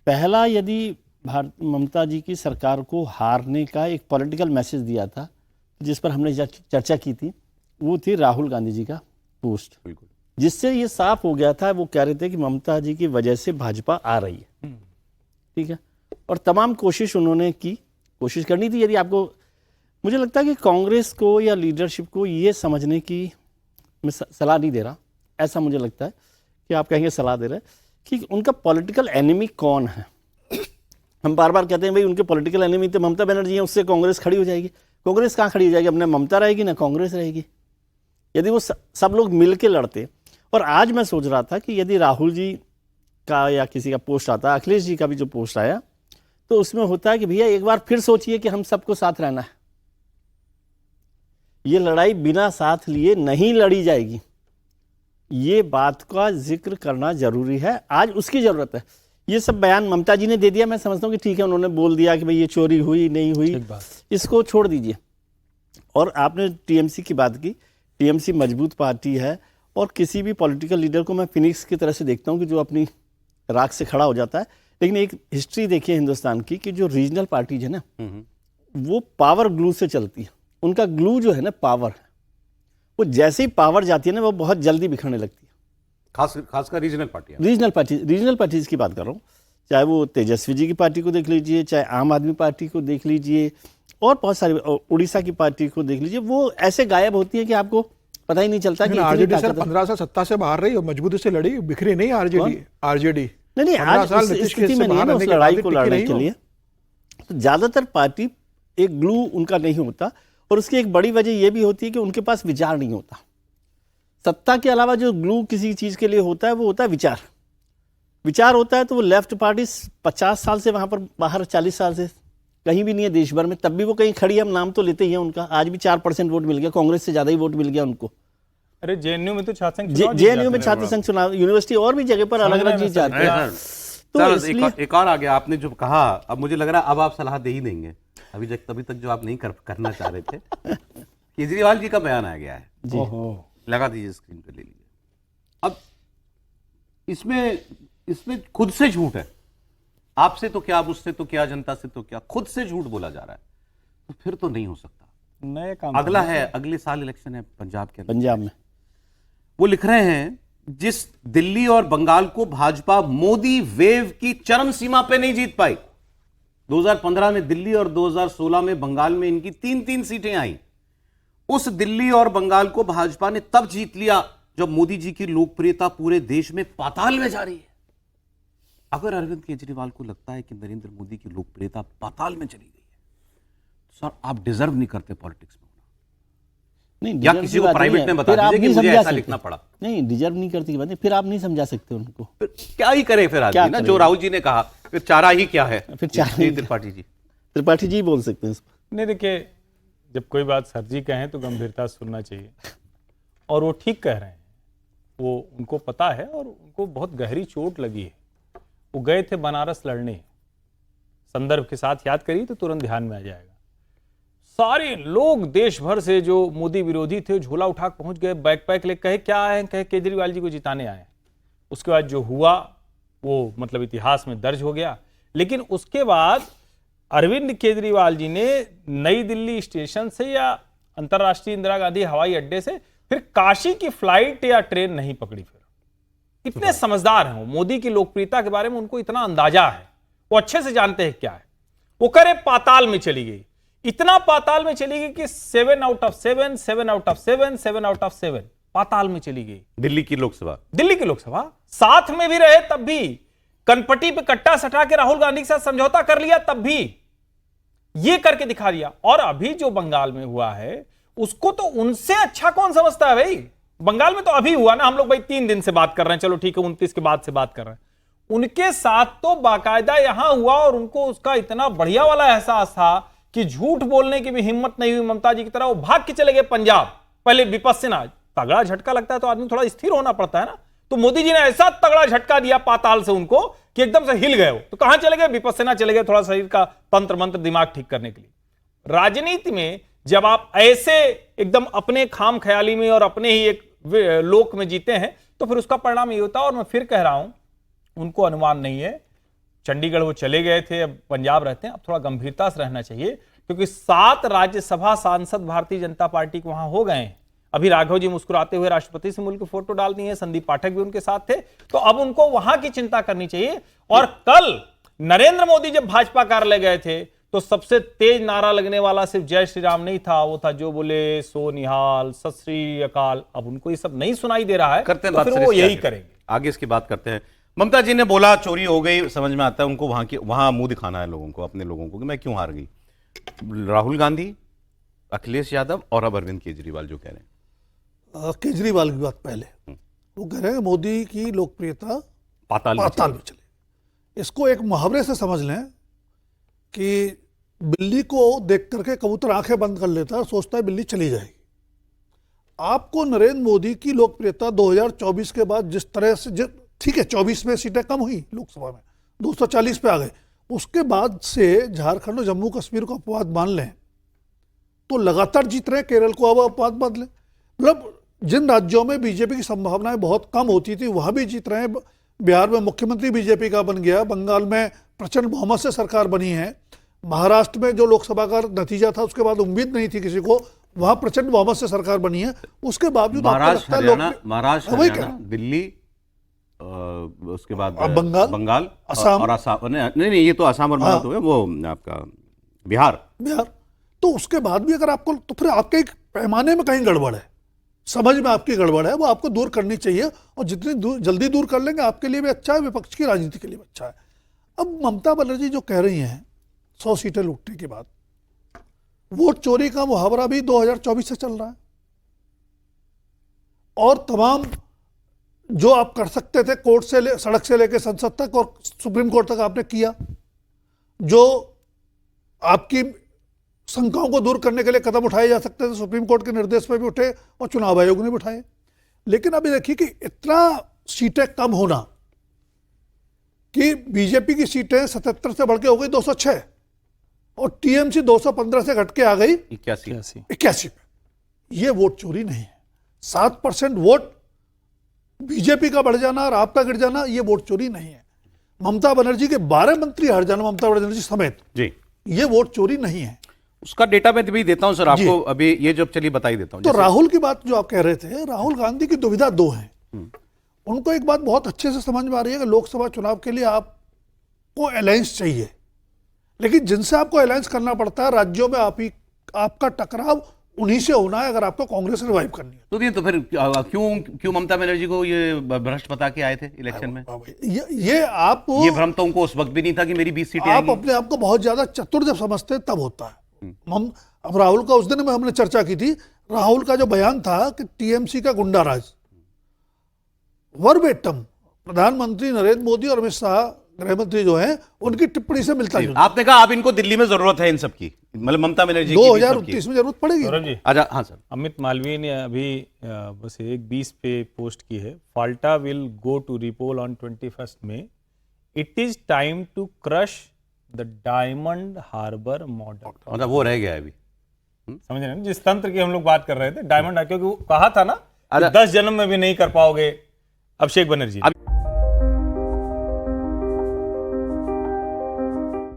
पहला यदि ममता जी की सरकार को हारने का एक पॉलिटिकल मैसेज दिया था जिस पर हमने चर्चा की थी, वो थी राहुल गांधी जी का पोस्ट, बिल्कुल, जिससे ये साफ हो गया था। वो कह रहे थे कि ममता जी की वजह से भाजपा आ रही है, ठीक है। और तमाम कोशिश उन्होंने की, कोशिश करनी थी। यदि आपको, मुझे लगता है कि कांग्रेस को या लीडरशिप को ये समझने की, मैं सलाह नहीं दे रहा, ऐसा मुझे लगता है कि आप कहेंगे सलाह दे रहे हैं, कि उनका पॉलिटिकल एनिमी कौन है। हम बार बार कहते हैं भाई उनके पॉलिटिकल एनिमी तो ममता बनर्जी है, उससे कांग्रेस खड़ी हो जाएगी। कांग्रेस कहाँ खड़ी हो जाएगी? अपने ममता रहेगी ना कांग्रेस रहेगी। यदि वो सब लोग मिल के लड़ते, और आज मैं सोच रहा था कि यदि राहुल जी का या किसी का पोस्ट आता, अखिलेश जी का भी जो पोस्ट आया, तो उसमें होता है कि भैया एक बार फिर सोचिए कि हम सबको साथ रहना है, ये लड़ाई बिना साथ लिए नहीं लड़ी जाएगी। ये बात का जिक्र करना जरूरी है, आज उसकी जरूरत है। ये सब बयान ममता जी ने दे दिया, मैं समझता हूँ कि ठीक है, उन्होंने बोल दिया कि भाई ये चोरी हुई नहीं हुई, इसको छोड़ दीजिए। और आपने टीएमसी की बात की, टीएमसी मजबूत पार्टी है, और किसी भी पॉलिटिकल लीडर को मैं फिनिक्स की तरह से देखता हूँ कि जो अपनी राख से खड़ा हो जाता है। लेकिन एक हिस्ट्री देखिए हिंदुस्तान की, कि जो रीजनल पार्टीज है ना, वो पावर ग्लू से चलती है। उनका ग्लू जो है ना पावर है, वो जैसे ही पावर जाती है ना, वो बहुत जल्दी बिखरने लगती है। खासकर रीजनल पार्टीज की बात कर रहा हूँ, चाहे वो तेजस्वी जी की पार्टी को देख लीजिए, चाहे आम आदमी पार्टी को देख लीजिए, और बहुत सारी, उड़ीसा की पार्टी को देख लीजिए, वो ऐसे गायब होती है कि आपको पता ही नहीं चलता कि आरजेडी सर 15 साल सत्ता से बाहर रही और मजबूती से लड़ी, बिखरी नहीं आरजेडी नहीं, आज इस स्थिति में नहीं है उस लड़ाई को लड़ने के लिए। तो ज्यादातर पार्टी एक ग्लू उनका नहीं होता, और उसकी एक बड़ी वजह यह भी होती है कि उनके पास विचार नहीं होता। सत्ता के अलावा जो ग्लू किसी चीज के लिए होता है वो होता है विचार। विचार होता है तो वो लेफ्ट पार्टी 50 साल से वहां पर बाहर, 40 साल से कहीं भी नहीं है देश भर में, तब भी वो कहीं खड़ी है। हम नाम तो लेते ही हैं उनका, आज भी 4% वोट मिल गया, कांग्रेस से ज्यादा ही वोट मिल गया उनको। अरे जेएनयू में तो छात्र संघ चुनाव, यूनिवर्सिटी और भी जगह पर अलग अलग जीत जाते हैं। तो इसलिए एक और आ गया, आपने जो कहा, अब मुझे लग रहा है अब आप सलाह दे ही देंगे। अभी तक जो आप नहीं करना चाह रहे थे, केजरीवाल जी का बयान आ गया है जी, लगा दीजिए स्क्रीन पे, ले लीजिए। अब इसमें खुद से झूठ है, आपसे तो क्या, मुझसे तो क्या, जनता से तो क्या, खुद से झूठ बोला जा रहा है। तो फिर तो नहीं हो सकता। नए काम अगला है, अगले साल इलेक्शन है पंजाब के अंदर। पंजाब में वो लिख रहे हैं, जिस दिल्ली और बंगाल को भाजपा मोदी वेव की चरम सीमा पे नहीं जीत पाई, 2015 में दिल्ली और 2016 में बंगाल में इनकी 3-3 सीटें आई, उस दिल्ली और बंगाल को भाजपा ने तब जीत लिया जब मोदी जी की लोकप्रियता पूरे देश में पाताल में जा रही है। अगर अरविंद केजरीवाल को लगता है कि नरेंद्र मोदी की लोकप्रियता पाताल में चली गई है, तो सर आप डिजर्व नहीं करते पॉलिटिक्स में होना। नहीं, या किसी को प्राइवेट में बता दीजिए कि मुझे ऐसा लिखना पड़ा। नहीं, डिजर्व नहीं करती की बात नहीं, फिर आप नहीं समझा सकते उनको। फिर क्या ही करे फिर आदमी ना, जो राहुल जी ने कहा, फिर चारा ही क्या है। फिर चारा त्रिपाठी जी बोल सकते हैं इस पर। नहीं, देखिए, जब कोई बात सर जी कहें तो गंभीरता से सुनना चाहिए, और वो ठीक कह रहे हैं, वो उनको पता है और उनको बहुत गहरी चोट लगी है। वो गए थे बनारस लड़ने, संदर्भ के साथ याद करिए तो तुरंत ध्यान में आ जाएगा। सारे लोग देश भर से जो मोदी विरोधी थे झोला उठा पहुंच गए, बैकपैक ले, कहे क्या आए, कहे केजरीवाल जी को जिताने आए। उसके बाद जो हुआ वो मतलब इतिहास में दर्ज हो गया। लेकिन उसके बाद अरविंद केजरीवाल जी ने नई दिल्ली स्टेशन से या अंतर्राष्ट्रीय इंदिरा गांधी हवाई अड्डे से फिर काशी की फ्लाइट या ट्रेन नहीं पकड़ी। फिर इतने समझदार हैं वो, मोदी की लोकप्रियता के बारे में उनको इतना अंदाजा है, वो अच्छे से जानते हैं क्या है। वो करे पाताल में चली गई, इतना पाताल में चली गई कि 7 out of 7, 7 out of 7, 7 out of 7 पाताल में चली गई। दिल्ली की लोकसभा साथ में भी रहे, तब भी कनपट्टी पे कट्टा सटा के राहुल गांधी के साथ समझौता कर लिया, तब भी ये करके दिखा दिया। और अभी जो बंगाल में हुआ है उसको तो उनसे अच्छा कौन समझता है भाई। बंगाल में तो अभी हुआ ना, हम लोग भाई 3 दिन से बात कर रहे हैं, चलो ठीक है 29 के बाद से बात कर रहे हैं। उनके साथ तो बाकायदा यहां हुआ, और उनको उसका इतना बढ़िया वाला एहसास था कि झूठ बोलने की भी हिम्मत नहीं हुई ममता जी की तरह। वो भाग के चले गए पंजाब, पहले विपस्सिना। तगड़ा झटका लगता है तो आदमी थोड़ा स्थिर होना पड़ता है ना, तो मोदी जी ने ऐसा तगड़ा झटका दिया पाताल से उनको कि एकदम से हिल गए। तो कहां चले गए? विपस्सिना चले गए, थोड़ा शरीर का तंत्र मंत्र दिमाग ठीक करने के लिए। राजनीति में जब आप ऐसे एकदम अपने खाम ख्याली में और अपने ही एक लोक में जीते हैं तो फिर उसका परिणाम ये होता है। और मैं फिर कह रहा हूं, उनको अनुमान नहीं है, चंडीगढ़ वो चले गए थे, अब पंजाब रहते हैं, अब थोड़ा गंभीरता से रहना चाहिए, क्योंकि 7 राज्यसभा सांसद भारतीय जनता पार्टी के वहां हो गए हैं। अभी राघव जी मुस्कुराते हुए राष्ट्रपति से मिलकर फोटो डाल दी है, संदीप पाठक भी उनके साथ थे, तो अब उनको वहां की चिंता करनी चाहिए। और कल नरेंद्र मोदी जब भाजपा कार्यालय गए थे तो सबसे तेज नारा लगने वाला सिर्फ जय श्री राम नहीं था, वो था जो बोले सो निहाल, सत श्री अकाल। अब उनको ये सब नहीं सुनाई दे रहा है, करते हैं तो बात फिर सर वो इसके यही आगे। करेंगे। आगे इसकी बात करते हैं। ममता जी ने बोला चोरी हो गई, समझ में आता है उनको वहां मुंह दिखाना है लोगों को, अपने लोगों को कि मैं क्यों हार गई। राहुल गांधी, अखिलेश यादव और अब अरविंद केजरीवाल जो कह रहे हैं, केजरीवाल की बात पहले, वो कह रहे हैं मोदी की लोकप्रियता पाताल में पाताल में चले। इसको एक मुहावरे से समझ लें कि बिल्ली को देख करके कबूतर आंखें बंद कर लेता है, सोचता है बिल्ली चली जाएगी। आपको नरेंद्र मोदी की लोकप्रियता 2024 के बाद जिस तरह से, ठीक है 24 में सीटें कम हुई लोकसभा में, 240 पे आ गए, उसके बाद से झारखंड और जम्मू कश्मीर को अपवाद मान लें तो लगातार जीत रहे हैं। केरल को अब अपवाद मान लें, मतलब जिन राज्यों में बीजेपी की संभावनाएं बहुत कम होती थी वहां भी जीत रहे हैं। बिहार में मुख्यमंत्री बीजेपी का बन गया, बंगाल में प्रचंड बहुमत से सरकार बनी है, महाराष्ट्र में जो लोकसभा का नतीजा था उसके बाद उम्मीद नहीं थी किसी को, वहां प्रचंड बहुमत से सरकार बनी है। उसके बावजूद महाराष्ट्र, हरियाणा, दिल्ली, उसके बाद बंगाल असम और असम, नहीं ये तो असम और मणिपुर है, वो आपका बिहार। तो उसके बाद भी अगर आपको, तो फिर आपके एक पैमाने में कहीं गड़बड़ है, समझ में आपकी गड़बड़ है, वो आपको दूर करनी चाहिए, और जितनी जल्दी दूर कर लेंगे आपके लिए भी अच्छा है, विपक्ष की राजनीति के लिए भी अच्छा है। अब ममता बनर्जी जो कह रही हैं 100 सीटें लूटने के बाद, वोट चोरी का मुहावरा भी 2024 से चल रहा है, और तमाम जो आप कर सकते थे कोर्ट से सड़क से लेकर संसद तक और सुप्रीम कोर्ट तक आपने किया, जो आपकी शंकाओं को दूर करने के लिए कदम उठाए जा सकते थे सुप्रीम कोर्ट के निर्देश पर भी उठे और चुनाव आयोग ने भी उठाए। लेकिन अभी देखिए कि इतना सीटें कम होना कि बीजेपी की सीटें 77 से बढ़ के हो गई 206 और टीएमसी 215 से घट के आ गई 81 पे। ये वोट चोरी नहीं है। 7% वोट बीजेपी का बढ़ जाना और आपका गिर जाना, ये वोट चोरी नहीं है। ममता बनर्जी के 12 मंत्री हार जाना, ममता बनर्जी समेत जी, ये वोट चोरी नहीं है। उसका डेटा मैं भी देता हूं सर आपको, अभी ये जब चलिए बताई देता हूं। तो राहुल की बात जो आप कह रहे थे, राहुल गांधी की दुविधा दो है। उनको एक बात बहुत अच्छे से समझ में आ रही है कि लोकसभा चुनाव के लिए आपको अलायंस चाहिए, लेकिन जिनसे आपको अलायंस करना पड़ता है राज्यों में आपका टकराव उन्हीं से होना है अगर आपको कांग्रेस रिवाइव करनी है। तो फिर क्यों ममता बनर्जी को ये भ्रष्ट बता के आए थे इलेक्शन में? ये भ्रम तो उनको उस वक्त भी नहीं था कि मेरी 20 सीटें आप अपने आप को बहुत ज्यादा चतुर जब समझते हैं तब होता है। अब राहुल का उस दिन में हमने चर्चा की थी, राहुल का जो बयान था कि टीएमसी का गुंडा राज, वर्बेटम प्रधानमंत्री नरेंद्र मोदी और अमित शाह गृह मंत्री जो है उनकी टिप्पणी से मिलता है। आपने कहा आप इनको दिल्ली में जरूरत है इन सब की, मतलब ममता बनर्जी 2029 में जरूरत पड़ेगी। अच्छा हाँ सर। अमित मालवीय ने अभी बस एक 20 पे पोस्ट की है, Falta will go to repoll on 21 May। It is time to crush the Diamond Harbour model. मतलब वो रह गया है अभी, समझ रहे हैं जिस तंत्र की हम लोग बात कर रहे थे, डायमंड, क्योंकि वो कहा था ना 10 जन्म में भी नहीं कर पाओगे अभिषेक बनर्जी।